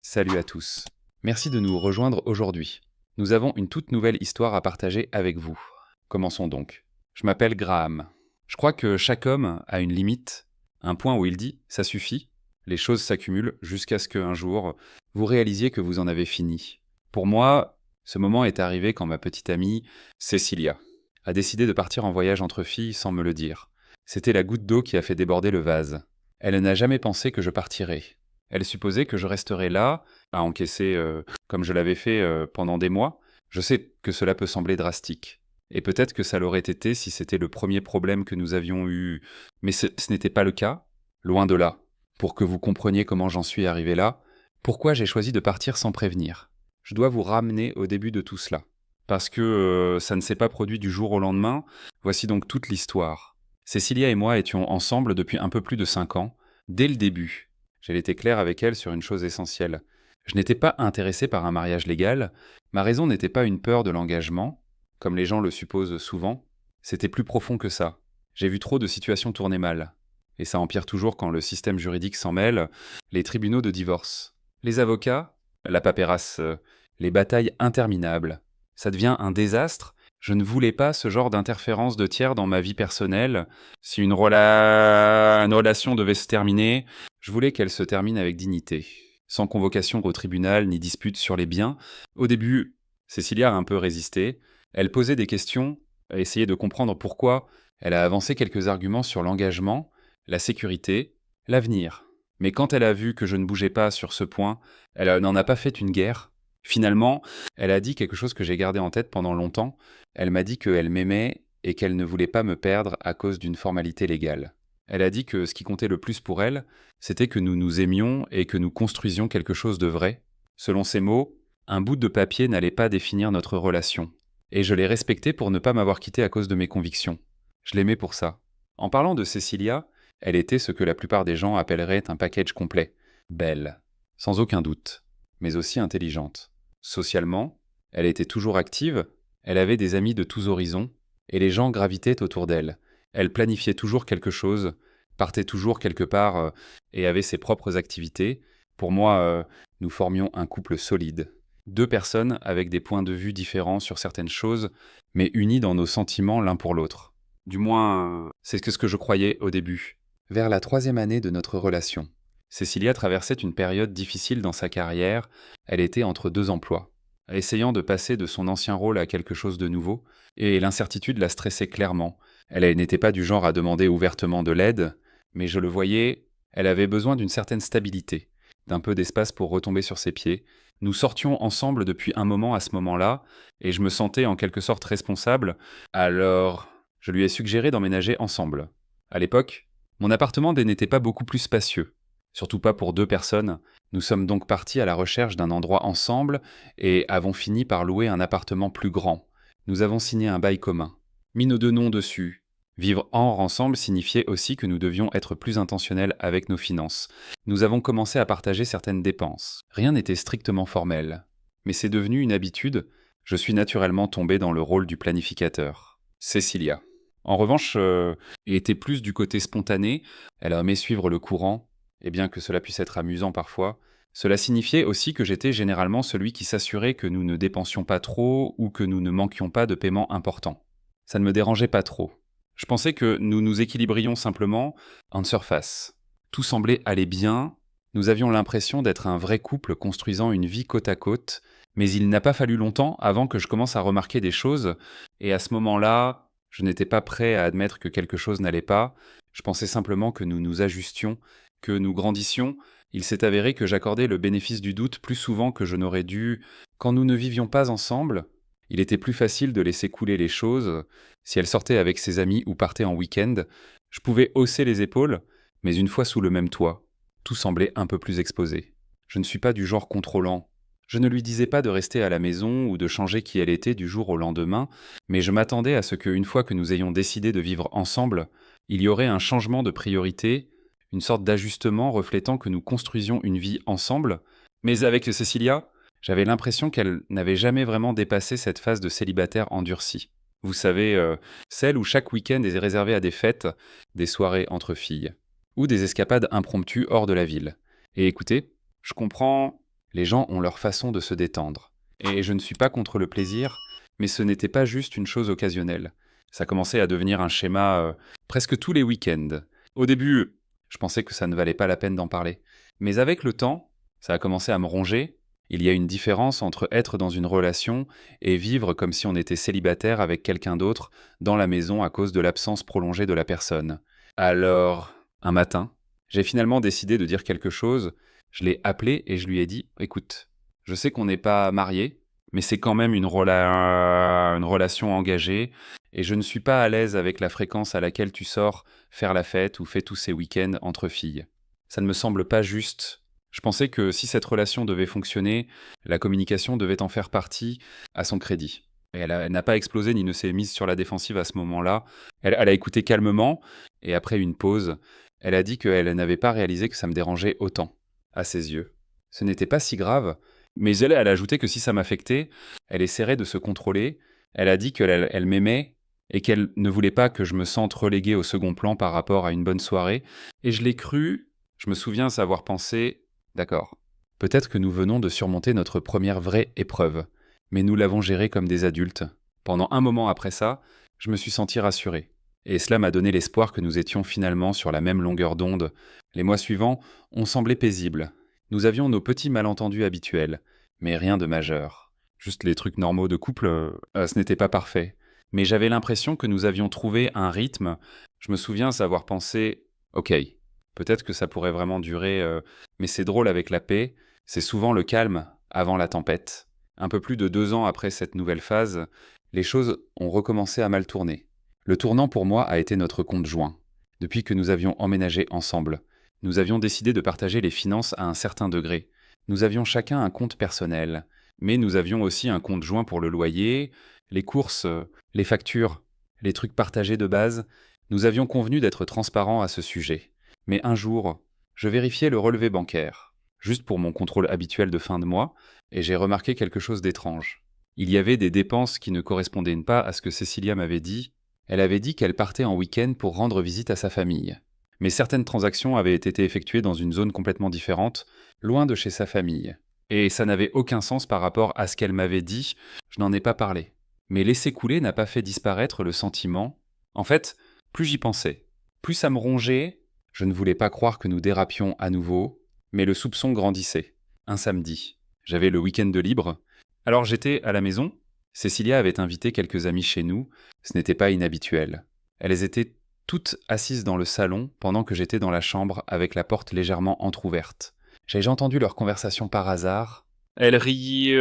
Salut à tous. Merci de nous rejoindre aujourd'hui. Nous avons une toute nouvelle histoire à partager avec vous. Commençons donc. Je m'appelle Graham. Je crois que chaque homme a une limite, un point où il dit ⁇ ça suffit ⁇ les choses s'accumulent jusqu'à ce qu'un jour, vous réalisiez que vous en avez fini. Pour moi, ce moment est arrivé quand ma petite amie, Cecilia, a décidé de partir en voyage entre filles sans me le dire. C'était la goutte d'eau qui a fait déborder le vase. Elle n'a jamais pensé que je partirais. Elle supposait que je resterais là, à encaisser comme je l'avais fait pendant des mois. Je sais que cela peut sembler drastique. Et peut-être que ça l'aurait été si c'était le premier problème que nous avions eu. Mais ce n'était pas le cas. Loin de là. Pour que vous compreniez comment j'en suis arrivé là, pourquoi j'ai choisi de partir sans prévenir. Je dois vous ramener au début de tout cela. Parce que ça ne s'est pas produit du jour au lendemain. Voici donc toute l'histoire. Cécilia et moi étions ensemble depuis un peu plus de 5 ans, dès le début. J'ai été clair avec elle sur une chose essentielle. Je n'étais pas intéressé par un mariage légal. Ma raison n'était pas une peur de l'engagement, comme les gens le supposent souvent. C'était plus profond que ça. J'ai vu trop de situations tourner mal. Et ça empire toujours quand le système juridique s'en mêle, les tribunaux de divorce. Les avocats, la paperasse, les batailles interminables. Ça devient un désastre. Je ne voulais pas ce genre d'interférence de tiers dans ma vie personnelle. Si une relation devait se terminer, je voulais qu'elle se termine avec dignité, sans convocation au tribunal ni dispute sur les biens. Au début, Cécilia a un peu résisté. Elle posait des questions, a essayé de comprendre pourquoi. Elle a avancé quelques arguments sur l'engagement, la sécurité, l'avenir. Mais quand elle a vu que je ne bougeais pas sur ce point, elle n'en a pas fait une guerre. Finalement, elle a dit quelque chose que j'ai gardé en tête pendant longtemps. Elle m'a dit qu'elle m'aimait et qu'elle ne voulait pas me perdre à cause d'une formalité légale. Elle a dit que ce qui comptait le plus pour elle, c'était que nous nous aimions et que nous construisions quelque chose de vrai. Selon ses mots, un bout de papier n'allait pas définir notre relation. Et je l'ai respectée pour ne pas m'avoir quitté à cause de mes convictions. Je l'aimais pour ça. En parlant de Cécilia, elle était ce que la plupart des gens appelleraient un package complet. Belle, sans aucun doute, mais aussi intelligente. Socialement, elle était toujours active, elle avait des amis de tous horizons, et les gens gravitaient autour d'elle. Elle planifiait toujours quelque chose, partait toujours quelque part et avait ses propres activités. Pour moi, nous formions un couple solide. Deux personnes avec des points de vue différents sur certaines choses, mais unis dans nos sentiments l'un pour l'autre. Du moins, c'est ce que je croyais au début. Vers la 3e année de notre relation, Cécilia traversait une période difficile dans sa carrière. Elle était entre 2 emplois, essayant de passer de son ancien rôle à quelque chose de nouveau, et l'incertitude la stressait clairement. Elle n'était pas du genre à demander ouvertement de l'aide, mais je le voyais, elle avait besoin d'une certaine stabilité, d'un peu d'espace pour retomber sur ses pieds. Nous sortions ensemble depuis un moment à ce moment-là, et je me sentais en quelque sorte responsable, alors je lui ai suggéré d'emménager ensemble. À l'époque, mon appartement n'était pas beaucoup plus spacieux, surtout pas pour 2 personnes. Nous sommes donc partis à la recherche d'un endroit ensemble et avons fini par louer un appartement plus grand. Nous avons signé un bail commun, mis nos 2 noms dessus. Vivre ensemble signifiait aussi que nous devions être plus intentionnels avec nos finances. Nous avons commencé à partager certaines dépenses. Rien n'était strictement formel. Mais c'est devenu une habitude. Je suis naturellement tombé dans le rôle du planificateur. Cécilia. En revanche, était plus du côté spontané. Elle aimait suivre le courant, et bien que cela puisse être amusant parfois, cela signifiait aussi que j'étais généralement celui qui s'assurait que nous ne dépensions pas trop ou que nous ne manquions pas de paiements importants. Ça ne me dérangeait pas trop. Je pensais que nous nous équilibrions simplement en surface. Tout semblait aller bien, nous avions l'impression d'être un vrai couple construisant une vie côte à côte, mais il n'a pas fallu longtemps avant que je commence à remarquer des choses, et à ce moment-là, je n'étais pas prêt à admettre que quelque chose n'allait pas. Je pensais simplement que nous nous ajustions, que nous grandissions. Il s'est avéré que j'accordais le bénéfice du doute plus souvent que je n'aurais dû. Quand nous ne vivions pas ensemble, il était plus facile de laisser couler les choses. Si elle sortait avec ses amis ou partait en week-end, je pouvais hausser les épaules, mais une fois sous le même toit, tout semblait un peu plus exposé. Je ne suis pas du genre contrôlant. Je ne lui disais pas de rester à la maison ou de changer qui elle était du jour au lendemain, mais je m'attendais à ce qu'une fois que nous ayons décidé de vivre ensemble, il y aurait un changement de priorité, une sorte d'ajustement reflétant que nous construisions une vie ensemble. Mais avec Cécilia, j'avais l'impression qu'elle n'avait jamais vraiment dépassé cette phase de célibataire endurci. Vous savez, celle où chaque week-end est réservé à des fêtes, des soirées entre filles, ou des escapades impromptues hors de la ville. Et écoutez, je comprends Les gens ont leur façon de se détendre. Et je ne suis pas contre le plaisir, mais ce n'était pas juste une chose occasionnelle. Ça commençait à devenir un schéma presque tous les week-ends. Au début, je pensais que ça ne valait pas la peine d'en parler. Mais avec le temps, ça a commencé à me ronger. Il y a une différence entre être dans une relation et vivre comme si on était célibataire avec quelqu'un d'autre dans la maison à cause de l'absence prolongée de la personne. Alors, un matin, j'ai finalement décidé de dire quelque chose. Je l'ai appelé et je lui ai dit « Écoute, je sais qu'on n'est pas mariés, mais c'est quand même une relation engagée et je ne suis pas à l'aise avec la fréquence à laquelle tu sors faire la fête ou fais tous ces week-ends entre filles. Ça ne me semble pas juste. Je pensais que si cette relation devait fonctionner, la communication devait en faire partie à son crédit. » Et elle n'a pas explosé ni ne s'est mise sur la défensive à ce moment-là. Elle a écouté calmement et après une pause, elle a dit qu'elle n'avait pas réalisé que ça me dérangeait autant, à ses yeux. Ce n'était pas si grave, mais elle a ajouté que si ça m'affectait, elle essaierait de se contrôler. Elle a dit qu'elle m'aimait et qu'elle ne voulait pas que je me sente relégué au second plan par rapport à une bonne soirée. Et je l'ai cru, je me souviens savoir pensé, d'accord, peut-être que nous venons de surmonter notre première vraie épreuve, mais nous l'avons gérée comme des adultes. Pendant un moment après ça, je me suis senti rassuré. Et cela m'a donné l'espoir que nous étions finalement sur la même longueur d'onde. Les mois suivants ont semblé paisibles. Nous avions nos petits malentendus habituels, mais rien de majeur. Juste les trucs normaux de couple, ce n'était pas parfait. Mais j'avais l'impression que nous avions trouvé un rythme. Je me souviens savoir pensé « Ok, peut-être que ça pourrait vraiment durer, mais c'est drôle avec la paix, c'est souvent le calme avant la tempête. » Un peu plus de 2 ans après cette nouvelle phase, les choses ont recommencé à mal tourner. Le tournant pour moi a été notre compte joint. Depuis que nous avions emménagé ensemble, nous avions décidé de partager les finances à un certain degré. Nous avions chacun un compte personnel, mais nous avions aussi un compte joint pour le loyer, les courses, les factures, les trucs partagés de base. Nous avions convenu d'être transparents à ce sujet. Mais un jour, je vérifiais le relevé bancaire, juste pour mon contrôle habituel de fin de mois, et j'ai remarqué quelque chose d'étrange. Il y avait des dépenses qui ne correspondaient pas à ce que Cécilia m'avait dit. Elle avait dit qu'elle partait en week-end pour rendre visite à sa famille. Mais certaines transactions avaient été effectuées dans une zone complètement différente, loin de chez sa famille. Et ça n'avait aucun sens par rapport à ce qu'elle m'avait dit, je n'en ai pas parlé. Mais laisser couler n'a pas fait disparaître le sentiment. En fait, plus j'y pensais, plus ça me rongeait. Je ne voulais pas croire que nous dérapions à nouveau, mais le soupçon grandissait. Un samedi, j'avais le week-end de libre. Alors j'étais à la maison. Cécilia avait invité quelques amis chez nous. Ce n'était pas inhabituel. Elles étaient toutes assises dans le salon pendant que j'étais dans la chambre avec la porte légèrement entr'ouverte. J'ai entendu leur conversation par hasard. Elles riaient,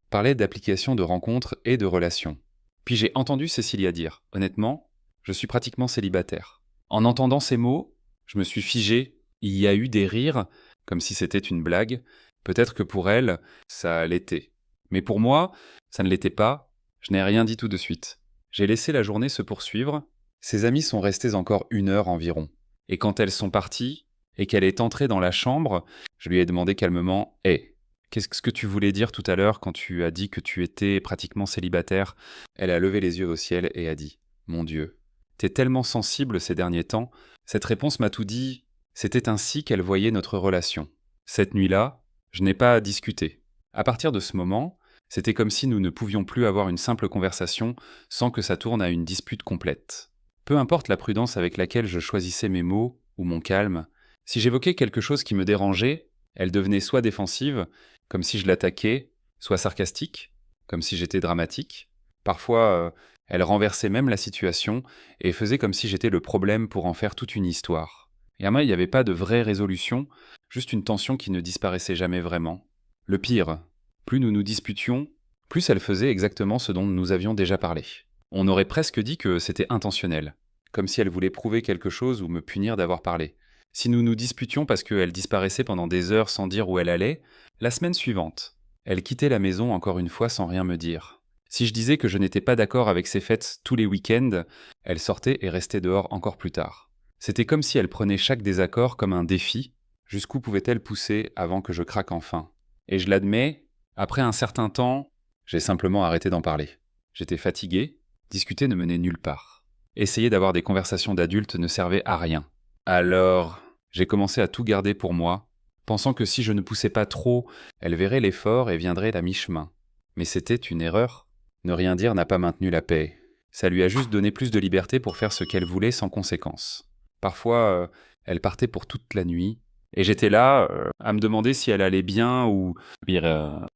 parlaient d'applications de rencontres et de relations. Puis j'ai entendu Cécilia dire « Honnêtement, je suis pratiquement célibataire. » En entendant ces mots, je me suis figé. Il y a eu des rires, comme si c'était une blague. Peut-être que pour elle, ça l'était. Mais pour moi, ça ne l'était pas. Je n'ai rien dit tout de suite. J'ai laissé la journée se poursuivre. Ses amies sont restées encore 1 heure environ. Et quand elles sont parties, et qu'elle est entrée dans la chambre, je lui ai demandé calmement « Hé, qu'est-ce que tu voulais dire tout à l'heure quand tu as dit que tu étais pratiquement célibataire ?» Elle a levé les yeux au ciel et a dit « Mon Dieu, t'es tellement sensible ces derniers temps. » Cette réponse m'a tout dit. C'était ainsi qu'elle voyait notre relation. Cette nuit-là, je n'ai pas discuté. À partir de ce moment, c'était comme si nous ne pouvions plus avoir une simple conversation sans que ça tourne à une dispute complète. Peu importe la prudence avec laquelle je choisissais mes mots ou mon calme, si j'évoquais quelque chose qui me dérangeait, elle devenait soit défensive, comme si je l'attaquais, soit sarcastique, comme si j'étais dramatique. Parfois, elle renversait même la situation et faisait comme si j'étais le problème pour en faire toute une histoire. Et à moi, il n'y avait pas de vraie résolution, juste une tension qui ne disparaissait jamais vraiment. Le pire, plus nous nous disputions, plus elle faisait exactement ce dont nous avions déjà parlé. On aurait presque dit que c'était intentionnel, comme si elle voulait prouver quelque chose ou me punir d'avoir parlé. Si nous nous disputions parce qu'elle disparaissait pendant des heures sans dire où elle allait, la semaine suivante, elle quittait la maison encore une fois sans rien me dire. Si je disais que je n'étais pas d'accord avec ses fêtes tous les week-ends, elle sortait et restait dehors encore plus tard. C'était comme si elle prenait chaque désaccord comme un défi. Jusqu'où pouvait-elle pousser avant que je craque enfin ? Et je l'admets, après un certain temps, j'ai simplement arrêté d'en parler. J'étais fatigué, discuter ne menait nulle part. Essayer d'avoir des conversations d'adultes ne servait à rien. Alors, j'ai commencé à tout garder pour moi, pensant que si je ne poussais pas trop, elle verrait l'effort et viendrait à mi-chemin. Mais c'était une erreur. Ne rien dire n'a pas maintenu la paix. Ça lui a juste donné plus de liberté pour faire ce qu'elle voulait sans conséquence. Parfois, elle partait pour toute la nuit, et j'étais là à me demander si elle allait bien ou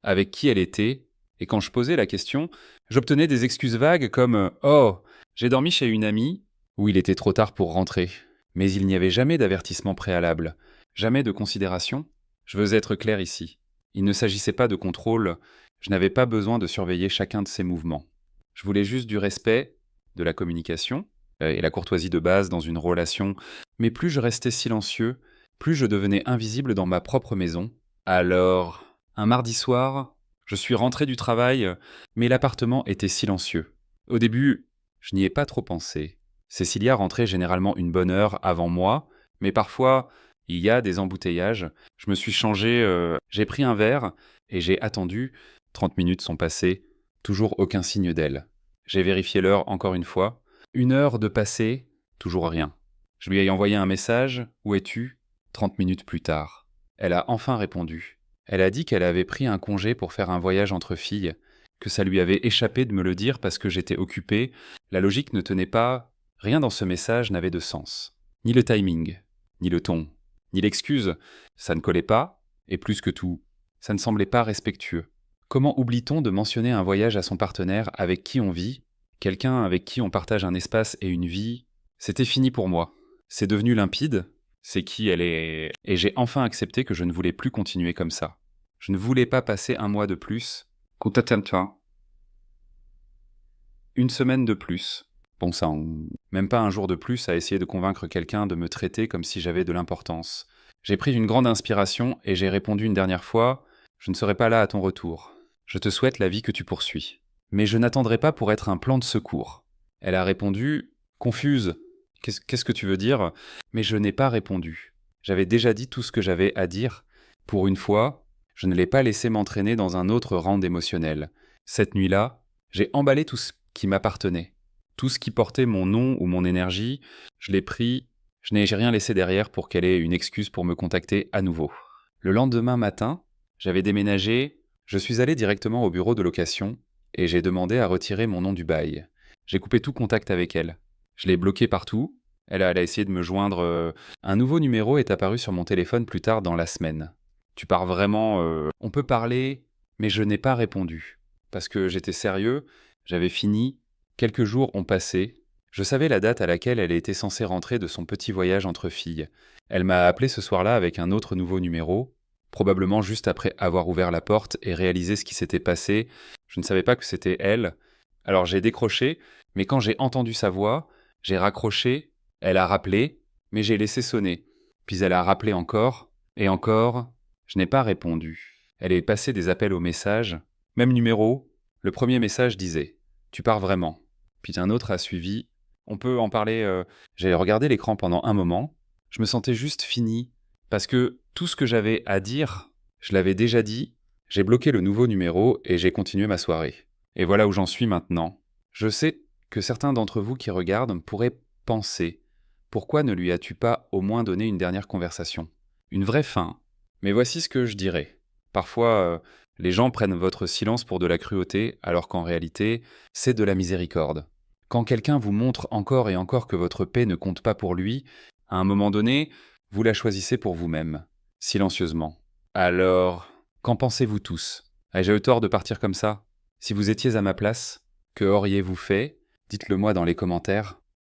avec qui elle était. Et quand je posais la question, j'obtenais des excuses vagues comme Oh, j'ai dormi chez une amie, ou il était trop tard pour rentrer. Mais il n'y avait jamais d'avertissement préalable, jamais de considération. Je veux être clair ici. Il ne s'agissait pas de contrôle, je n'avais pas besoin de surveiller chacun de ses mouvements. Je voulais juste du respect, de la communication et la courtoisie de base dans une relation, mais plus je restais silencieux, plus je devenais invisible dans ma propre maison. Alors, un mardi soir, je suis rentré du travail, mais l'appartement était silencieux. Au début, je n'y ai pas trop pensé. Cécilia rentrait généralement une bonne heure avant moi, mais parfois, il y a des embouteillages. Je me suis changé, j'ai pris un verre et j'ai attendu. 30 minutes sont passées, toujours aucun signe d'elle. J'ai vérifié l'heure encore une fois. 1 heure de passé, toujours rien. Je lui ai envoyé un message. Où es-tu 30 minutes plus tard. Elle a enfin répondu. Elle a dit qu'elle avait pris un congé pour faire un voyage entre filles, que ça lui avait échappé de me le dire parce que j'étais occupé. La logique ne tenait pas. Rien dans ce message n'avait de sens. Ni le timing, ni le ton, ni l'excuse. Ça ne collait pas, et plus que tout, ça ne semblait pas respectueux. Comment oublie-t-on de mentionner un voyage à son partenaire avec qui on vit, quelqu'un avec qui on partage un espace et une vie? C'était fini pour moi. C'est devenu limpide, c'est qui elle est, et j'ai enfin accepté que je ne voulais plus continuer comme ça. Je ne voulais pas passer un mois de plus. Une semaine de plus. Bon sang, même pas un jour de plus à essayer de convaincre quelqu'un de me traiter comme si j'avais de l'importance. J'ai pris une grande inspiration et j'ai répondu une dernière fois « Je ne serai pas là à ton retour. Je te souhaite la vie que tu poursuis. Mais je n'attendrai pas pour être un plan de secours. » Elle a répondu « Confuse. Qu'est-ce que tu veux dire ?» Mais je n'ai pas répondu. J'avais déjà dit tout ce que j'avais à dire. Pour une fois, je ne l'ai pas laissé m'entraîner dans un autre rang émotionnel. Cette nuit-là, j'ai emballé tout ce qui m'appartenait. Tout ce qui portait mon nom ou mon énergie, je l'ai pris, je n'ai rien laissé derrière pour qu'elle ait une excuse pour me contacter à nouveau. Le lendemain matin, j'avais déménagé, je suis allé directement au bureau de location et j'ai demandé à retirer mon nom du bail. J'ai coupé tout contact avec elle. Je l'ai bloquée partout, elle a essayé de me joindre. Un nouveau numéro est apparu sur mon téléphone plus tard dans la semaine. Tu pars vraiment... On peut parler, mais je n'ai pas répondu. Parce que j'étais sérieux, j'avais fini. Quelques jours ont passé. Je savais la date à laquelle elle était censée rentrer de son petit voyage entre filles. Elle m'a appelé ce soir-là avec un autre nouveau numéro, probablement juste après avoir ouvert la porte et réalisé ce qui s'était passé. Je ne savais pas que c'était elle. Alors j'ai décroché, mais quand j'ai entendu sa voix, j'ai raccroché, elle a rappelé, mais j'ai laissé sonner. Puis elle a rappelé encore, et encore, je n'ai pas répondu. Elle est passée des appels aux messages, même numéro. Le premier message disait « Tu pars vraiment ». Puis un autre a suivi. On peut en parler. J'ai regardé l'écran pendant un moment. Je me sentais juste fini. Parce que tout ce que j'avais à dire, je l'avais déjà dit. J'ai bloqué le nouveau numéro et j'ai continué ma soirée. Et voilà où j'en suis maintenant. Je sais que certains d'entre vous qui regardent pourraient penser « Pourquoi ne lui as-tu pas au moins donné une dernière conversation ?» Une vraie fin. Mais voici ce que je dirais. Parfois, les gens prennent votre silence pour de la cruauté, alors qu'en réalité, c'est de la miséricorde. Quand quelqu'un vous montre encore et encore que votre paix ne compte pas pour lui, à un moment donné, vous la choisissez pour vous-même, silencieusement. Alors, qu'en pensez-vous tous? Ai-je eu tort de partir comme ça? Si vous étiez à ma place, que auriez-vous fait? Dites-le moi dans les commentaires.